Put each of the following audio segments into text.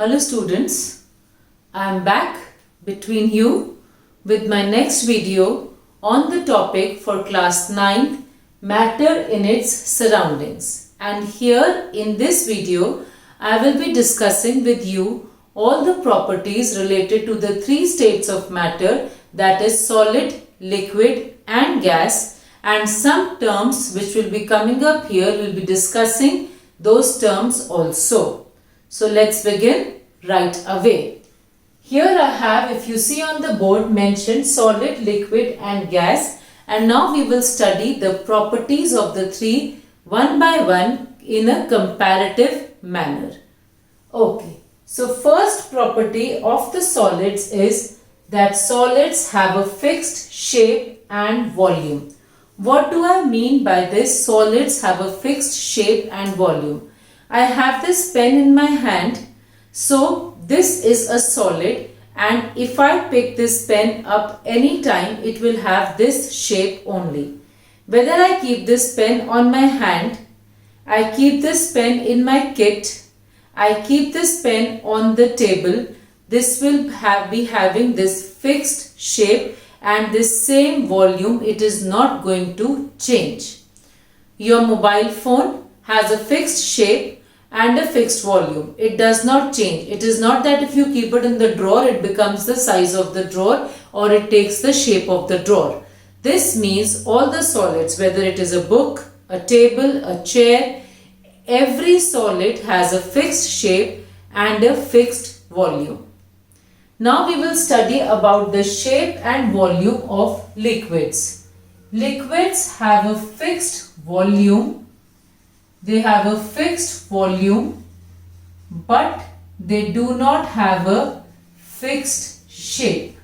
Hello students, I am back between you with my next video on the topic for class 9th, matter in its surroundings. And here in this video, I will be discussing with you all the properties related to the three states of matter, that is solid, liquid and gas, and some terms which will be coming up here will be discussing those terms also. So let's begin right away. Here I have, if you see on the board, mentioned solid, liquid and gas, and now we will study the properties of the three one by one in a comparative manner. Okay, so first property of the solids is that solids have a fixed shape and volume. What do I mean by this? Solids have a fixed shape and volume. I have this pen in my hand. So this is a solid, and if I pick this pen up anytime, it will have this shape only. Whether I keep this pen on my hand, I keep this pen in my kit, I keep this pen on the table, this will be having this fixed shape and this same volume. It is not going to change. Your mobile phone has a fixed shape and a fixed volume. It does not change. It is not that if you keep it in the drawer, it becomes the size of the drawer or it takes the shape of the drawer. This means all the solids, whether it is a book, a table, a chair, every solid has a fixed shape and a fixed volume. Now we will study about the shape and volume of liquids. Liquids have a fixed volume. They have a fixed volume, but they do not have a fixed shape.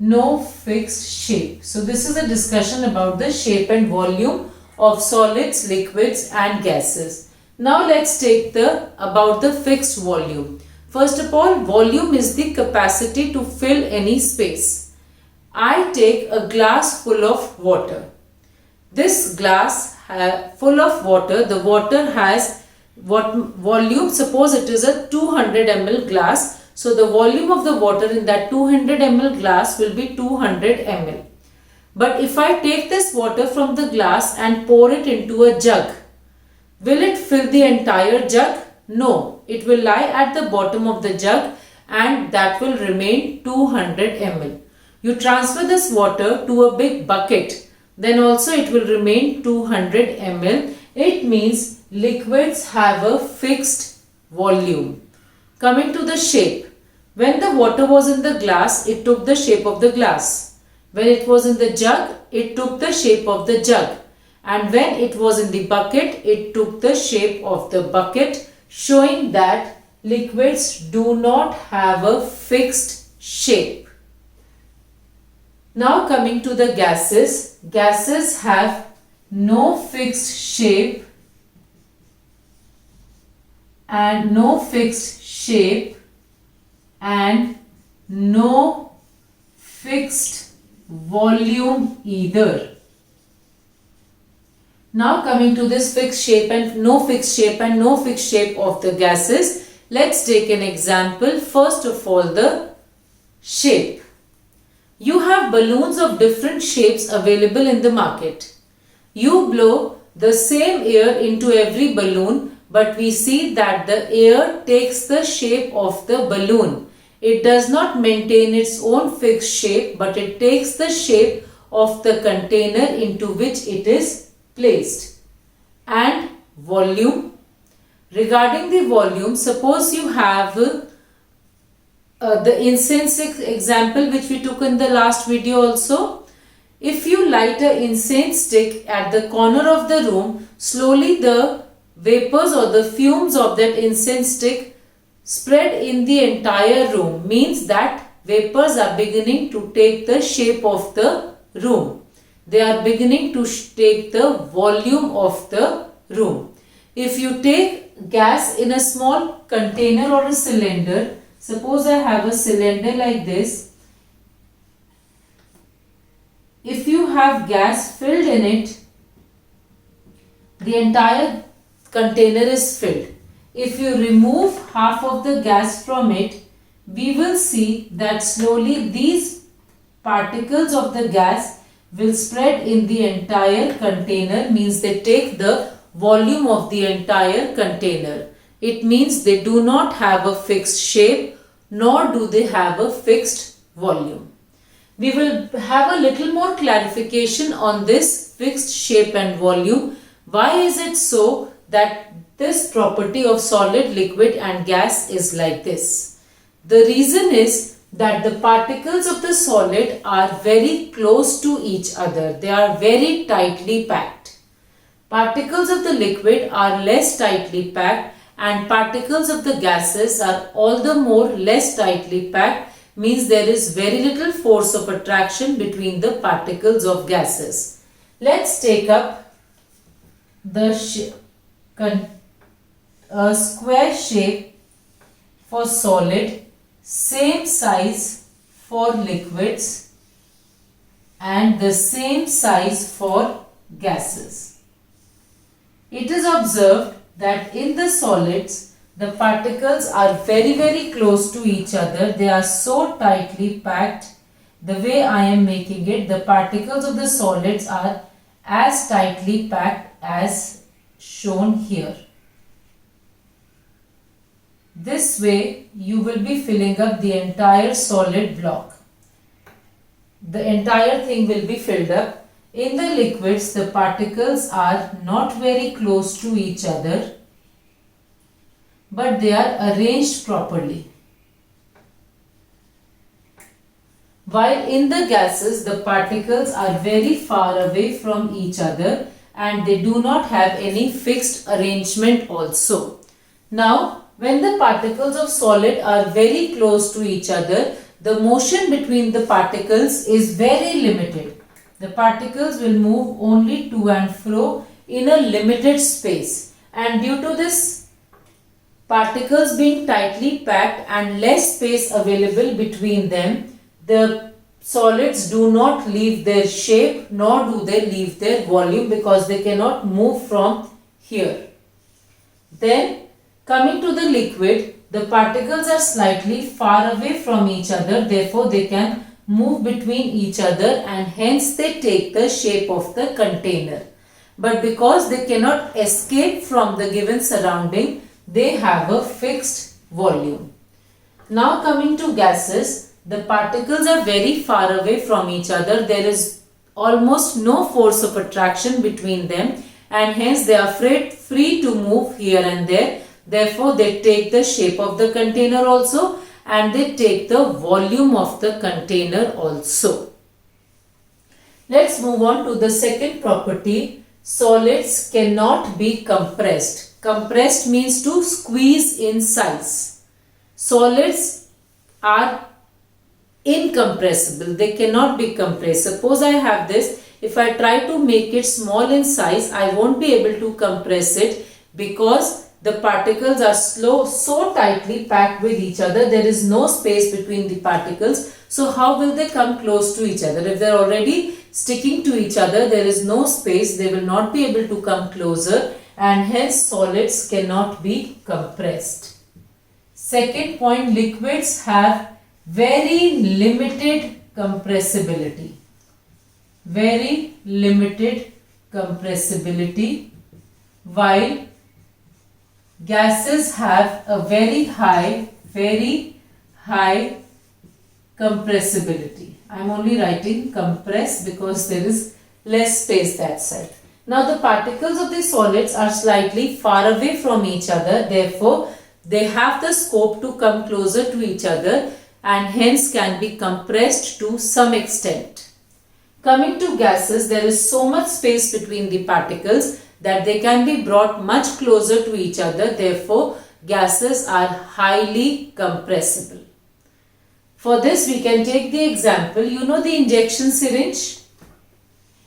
No fixed shape. So this is a discussion about the shape and volume of solids, liquids and gases. Now let's take about the fixed volume. First of all, volume is the capacity to fill any space. I take a glass full of water. This glass full of water, the water has what volume? Suppose it is a 200 ml glass. So the volume of the water in that 200 ml glass will be 200 ml. But if I take this water from the glass and pour it into a jug, will it fill the entire jug? No, it will lie at the bottom of the jug and that will remain 200 ml. You transfer this water to a big bucket, then also it will remain 200 ml. It means liquids have a fixed volume. Coming to the shape. When the water was in the glass, it took the shape of the glass. When it was in the jug, it took the shape of the jug. And when it was in the bucket, it took the shape of the bucket, showing that liquids do not have a fixed shape. Now coming to the gases. Gases have no fixed shape and no fixed volume either. Now coming to this fixed shape and no fixed shape of the gases. Let's take an example. First of all, the shape. You have balloons of different shapes available in the market. You blow the same air into every balloon, but we see that the air takes the shape of the balloon. It does not maintain its own fixed shape, but it takes the shape of the container into which it is placed. And volume. Regarding the volume, suppose you have the incense example which we took in the last video also. If you light an incense stick at the corner of the room, slowly the vapors or the fumes of that incense stick spread in the entire room. Means that vapors are beginning to take the shape of the room. They are beginning to take the volume of the room. If you take gas in a small container or a cylinder, suppose I have a cylinder like this. If you have gas filled in it, the entire container is filled. if you remove half of the gas from it, we will see that slowly these particles of the gas will spread in the entire container, means they take the volume of the entire container. It means they do not have a fixed shape, nor do they have a fixed volume. We will have a little more clarification on this fixed shape and volume. Why is it so that this property of solid, liquid and gas is like this? The reason is that the particles of the solid are very close to each other. They are very tightly packed. Particles of the liquid are less tightly packed, and particles of the gases are all the more less tightly packed, means there is very little force of attraction between the particles of gases. Let's take up the square shape for solid, same size for liquids and the same size for gases. It is observed that in the solids, the particles are very close to each other. They are so tightly packed. The way I am making it, the particles of the solids are as tightly packed as shown here. This way you will be filling up the entire solid block. The entire thing will be filled up. In the liquids, the particles are not very close to each other, but they are arranged properly. While in the gases, the particles are very far away from each other and they do not have any fixed arrangement also. Now, when the particles of solid are very close to each other, the motion between the particles is very limited. The particles will move only to and fro in a limited space, and due to this particles being tightly packed and less space available between them, the solids do not leave their shape nor do they leave their volume, because they cannot move from here. Then coming to the liquid, the particles are slightly far away from each other, therefore they can move between each other and hence they take the shape of the container. But because they cannot escape from the given surrounding, they have a fixed volume. Now coming to gases, the particles are very far away from each other. There is almost no force of attraction between them and hence they are free to move here and there. Therefore, they take the shape of the container also and they take the volume of the container also. Let's move on to the second property. Solids cannot be compressed. Compressed means to squeeze in size. Solids are incompressible. They cannot be compressed. Suppose I have this. If I try to make it small in size, I won't be able to compress it because the particles are so tightly packed with each other. There is no space between the particles. So how will they come close to each other? If they are already sticking to each other, there is no space. They will not be able to come closer and hence solids cannot be compressed. Second point, liquids have very limited compressibility. Very limited compressibility, while gases have a very high compressibility. I am only writing compress because there is less space that side. Now the particles of the solids are slightly far away from each other, therefore they have the scope to come closer to each other and hence can be compressed to some extent. Coming to gases, there is so much space between the particles that they can be brought much closer to each other, therefore gases are highly compressible. For this we can take the example, you know the injection syringe?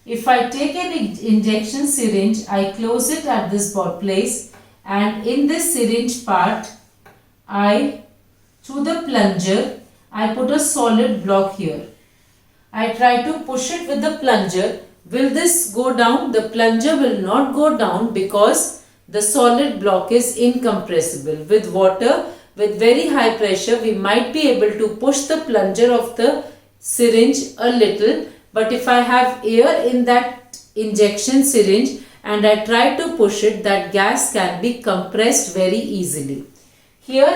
If I take an injection syringe, I close it at this place and in this syringe part, through the plunger, I put a solid block here. I try to push it with the plunger. Will this go down? The plunger will not go down because the solid block is incompressible. With water, with very high pressure, we might be able to push the plunger of the syringe a little, but if I have air in that injection syringe and I try to push it, that gas can be compressed very easily. Here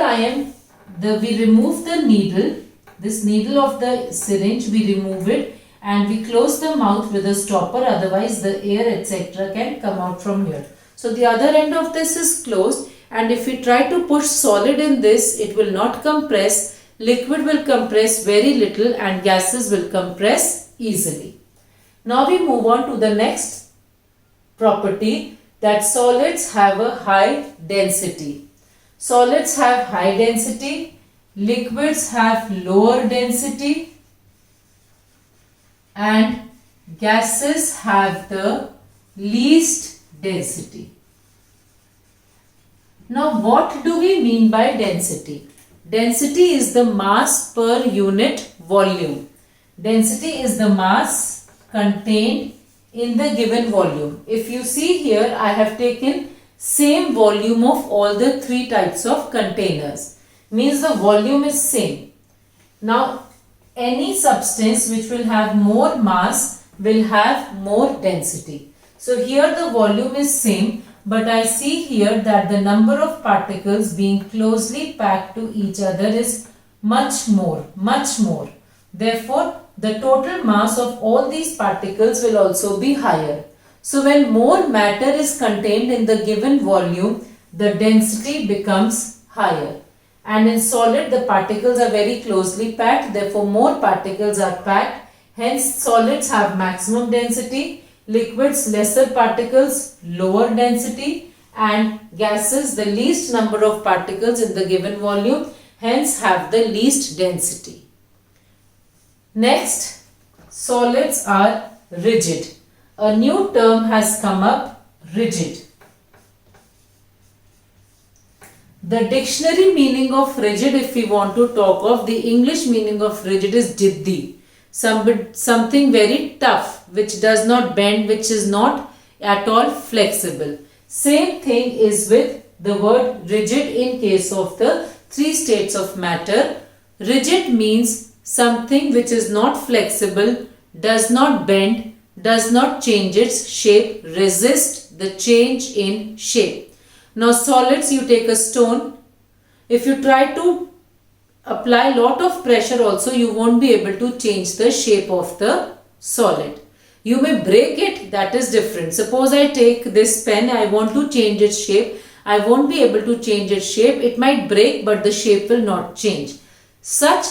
we remove the needle, this needle of the syringe, we remove it and we close the mouth with a stopper, otherwise the air etc. can come out from here. So the other end of this is closed, and if we try to push solid in this, it will not compress, liquid will compress very little and gases will compress easily. Now we move on to the next property, that solids have a high density. Solids have high density, liquids have lower density, and gases have the least density. Now what do we mean by density? Density is the mass per unit volume. Density is the mass contained in the given volume. If you see here, I have taken same volume of all the three types of containers. Means the volume is same. Now any substance which will have more mass will have more density. So here the volume is same, but I see here that the number of particles being closely packed to each other is much more. Therefore, the total mass of all these particles will also be higher. So when more matter is contained in the given volume, the density becomes higher. And in solid, the particles are very closely packed, therefore more particles are packed. Hence, solids have maximum density, liquids lesser particles, lower density, and gases the least number of particles in the given volume, hence have the least density. Next, solids are rigid. A new term has come up, rigid. The dictionary meaning of rigid, if we want to talk of, the English meaning of rigid is jiddi. Something very tough, which does not bend, which is not at all flexible. Same thing is with the word rigid in case of the three states of matter. Rigid means something which is not flexible, does not bend, does not change its shape, resist the change in shape. Now solids, you take a stone. If you try to apply lot of pressure also, you won't be able to change the shape of the solid. You may break it, that is different. Suppose I take this pen, I want to change its shape. I won't be able to change its shape. It might break, but the shape will not change. Such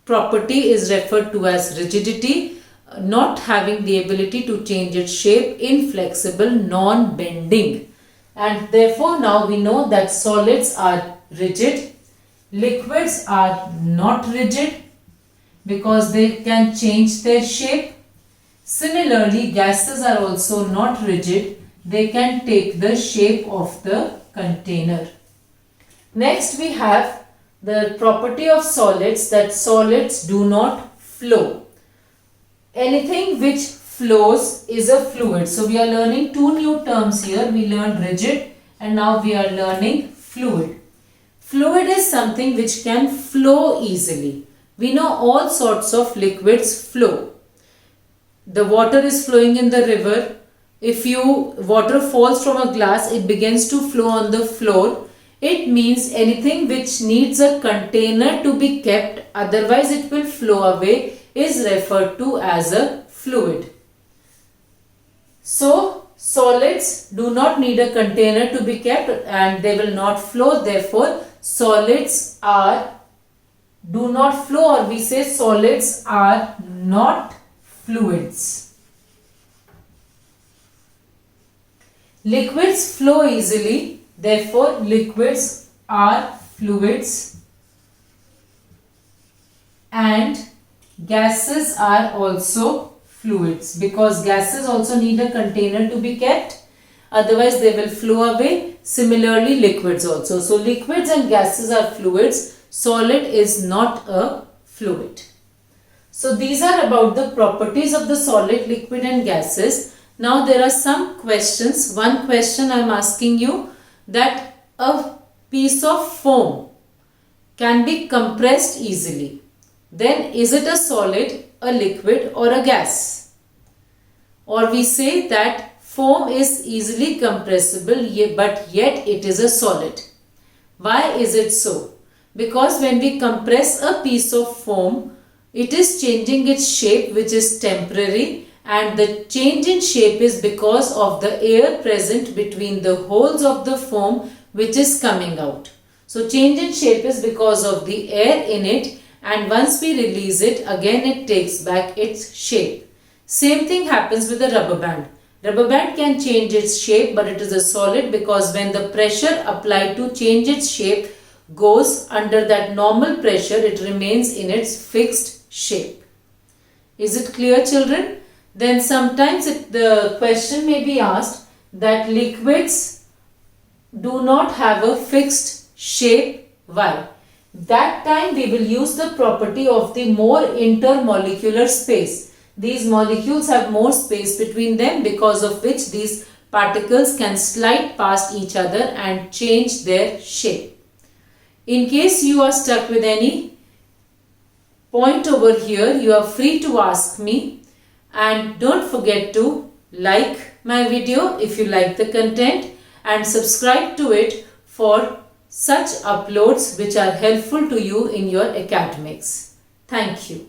property is referred to as rigidity, not having the ability to change its shape, inflexible, non-bending. And therefore now we know that solids are rigid, liquids are not rigid because they can change their shape. Similarly, gases are also not rigid, they can take the shape of the container. Next we have the property of solids, that solids do not flow. Anything which flows is a fluid. So we are learning two new terms here. We learned rigid and now we are learning fluid. Fluid is something which can flow easily. We know all sorts of liquids flow. The water is flowing in the river. If water falls from a glass, it begins to flow on the floor. It means anything which needs a container to be kept, otherwise it will flow away, is referred to as a fluid. So, solids do not need a container to be kept and they will not flow. Therefore, solids do not flow, or we say solids are not fluids. Liquids flow easily. Therefore, liquids are fluids. And gases are also fluids, because gases also need a container to be kept, otherwise they will flow away. Similarly, liquids also. So liquids and gases are fluids. Solid is not a fluid. So these are about the properties of the solid, liquid and gases. Now there are some questions. One question I am asking you, that a piece of foam can be compressed easily. Then is it a solid, a liquid or a gas? Or we say that foam is easily compressible but yet it is a solid. Why is it so? Because when we compress a piece of foam, it is changing its shape, which is temporary, and the change in shape is because of the air present between the holes of the foam which is coming out. So change in shape is because of the air in it, and once we release it, again it takes back its shape. Same thing happens with a rubber band. Rubber band can change its shape, but it is a solid because when the pressure applied to change its shape goes under that normal pressure, it remains in its fixed shape. Is it clear, children? Then sometimes the question may be asked that liquids do not have a fixed shape. Why? That time we will use the property of the more intermolecular space. These molecules have more space between them, because of which these particles can slide past each other and change their shape. In case you are stuck with any point over here, you are free to ask me, and don't forget to like my video if you like the content and subscribe to it for such uploads which are helpful to you in your academics. Thank you.